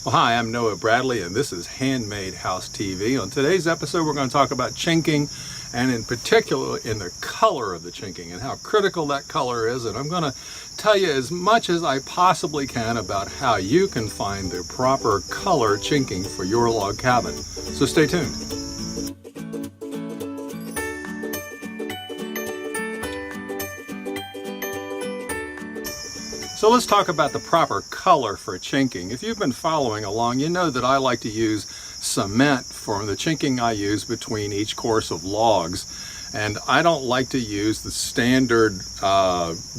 Well, hi, I'm Noah Bradley, and this is Handmade House TV. On today's episode, we're going to talk about chinking, and in particular, in the color of the chinking and how critical that color is. And I'm going to tell you as much as I possibly can about how you can find the proper color chinking for your log cabin. So stay tuned. So let's talk about the proper color for chinking. If you've been following along, you know that I like to use cement for the chinking I use between each course of logs. And I don't like to use the standard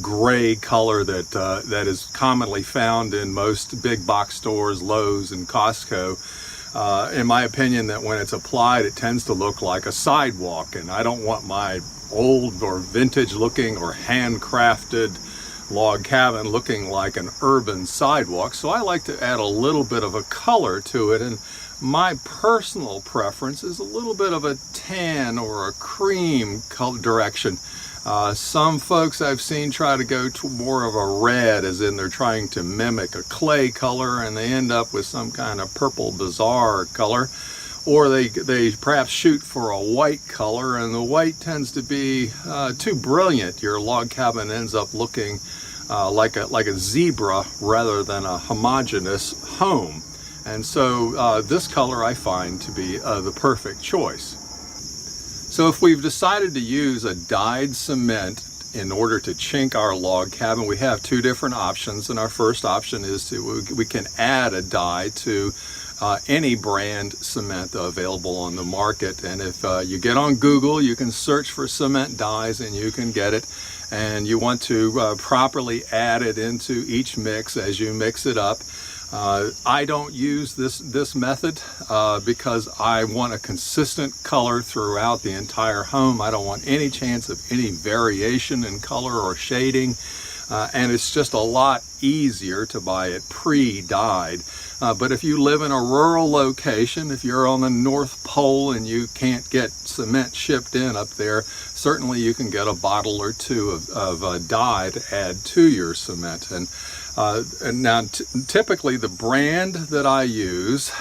gray color that is commonly found in most big box stores, Lowe's and Costco. In my opinion, that when it's applied, it tends to look like a sidewalk. And I don't want my old or vintage looking or handcrafted log cabin looking like an urban sidewalk. So I like to add a little bit of a color to it, and my personal preference is a little bit of a tan or a cream color direction. Some folks I've seen try to go to more of a red, as in they're trying to mimic a clay color, and they end up with some kind of purple bizarre color. Or they perhaps shoot for a white color, and the white tends to be too brilliant. Your log cabin ends up looking like a zebra rather than a homogeneous home. And so this color I find to be the perfect choice. So if we've decided to use a dyed cement in order to chink our log cabin, we have two different options. And our first option is we can add a dye to any brand cement available on the market. And if you get on Google, you can search for cement dyes and you can get it. And you want to properly add it into each mix as you mix it up. I don't use this method because I want a consistent color throughout the entire home. I don't want any chance of any variation in color or shading. And it's just a lot easier to buy it pre-dyed. But if you live in a rural location, if you're on the North Pole and you can't get cement shipped in up there, certainly you can get a bottle or two of dye to add to your cement. And now typically the brand that I use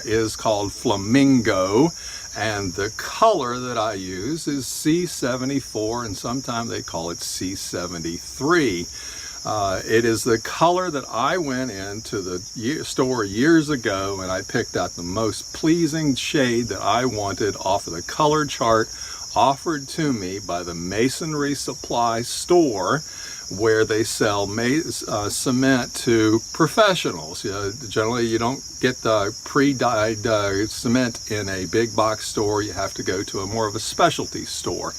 is called Flamingo, and the color that I use is C74, and sometimes they call it C73. It is the color that I went into the store years ago and I picked out the most pleasing shade that I wanted off of the color chart offered to me by the masonry supply store, where they sell cement to professionals. Generally, you don't get the pre-dyed cement in a big box store. You have to go to more of a specialty store.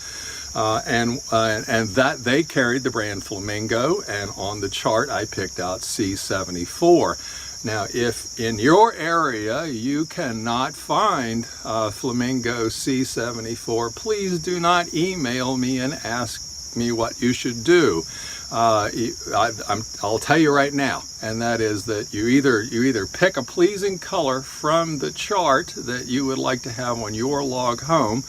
And that they carried the brand Flamingo, and on the chart I picked out C74. Now, if in your area you cannot find Flamingo C74, please do not email me and ask me what you should do. I'll tell you right now, and that is that you either pick a pleasing color from the chart that you would like to have on your log home,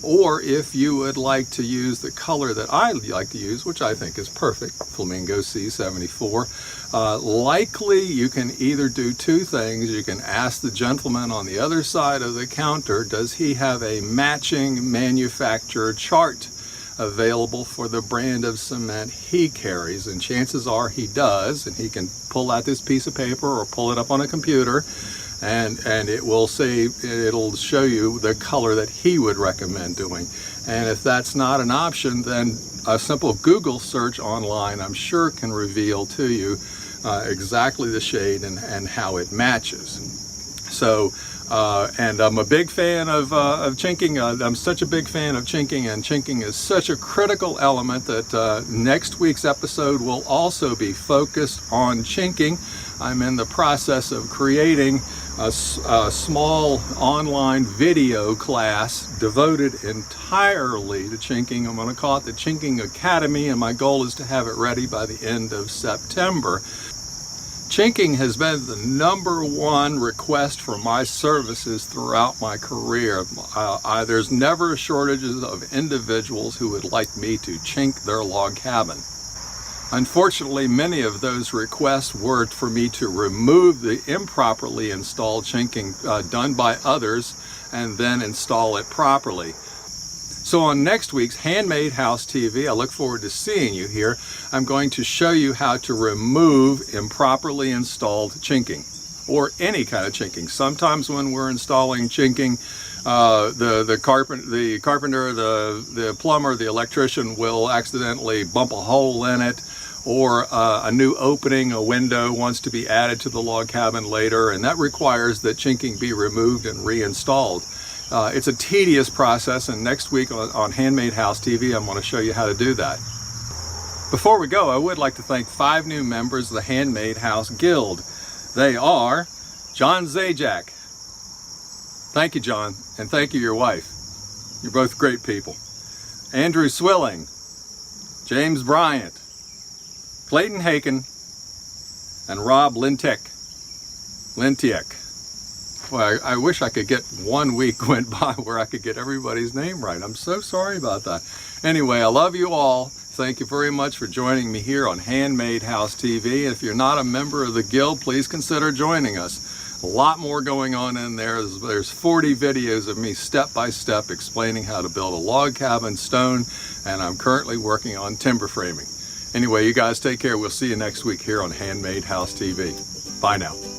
or if you would like to use the color that I like to use, which I think is perfect, Flamingo C74, likely you can either do two things. You can ask the gentleman on the other side of the counter, does he have a matching manufacturer chart available for the brand of cement he carries? And chances are he does, and he can pull out this piece of paper or pull it up on a computer, and it will say, it'll show you the color that he would recommend doing. And if that's not an option, then a simple Google search online, I'm sure, can reveal to you exactly the shade and how it matches. So, and I'm a big fan of chinking. I'm such a big fan of chinking, and chinking is such a critical element that next week's episode will also be focused on chinking. I'm in the process of creating a small online video class devoted entirely to chinking. I'm going to call it the Chinking Academy, and my goal is to have it ready by the end of September. Chinking has been the #1 request for my services throughout my career. There's never a shortage of individuals who would like me to chink their log cabin. Unfortunately, many of those requests were for me to remove the improperly installed chinking done by others and then install it properly. So on next week's Handmade House TV, I look forward to seeing you here. I'm going to show you how to remove improperly installed chinking, or any kind of chinking. Sometimes when we're installing chinking, the carpenter, the plumber, the electrician will accidentally bump a hole in it, or a new opening, a window wants to be added to the log cabin later, and that requires that chinking be removed and reinstalled. It's a tedious process, and next week on Handmade House TV, I'm going to show you how to do that. Before we go, I would like to thank 5 new members of the Handmade House Guild. They are John Zajac. Thank you, John, and thank you, your wife. You're both great people. Andrew Swilling, James Bryant, Clayton Haken, and Rob Lintiek. Well, I wish I could get 1 week went by where I could get everybody's name right. I'm so sorry about that. Anyway, I love you all. Thank you very much for joining me here on Handmade House TV. If you're not a member of the Guild, please consider joining us. A lot more going on in there. There's 40 videos of me step by step explaining how to build a log cabin, stone, and I'm currently working on timber framing. Anyway, you guys take care. We'll see you next week here on Handmade House TV. Bye now.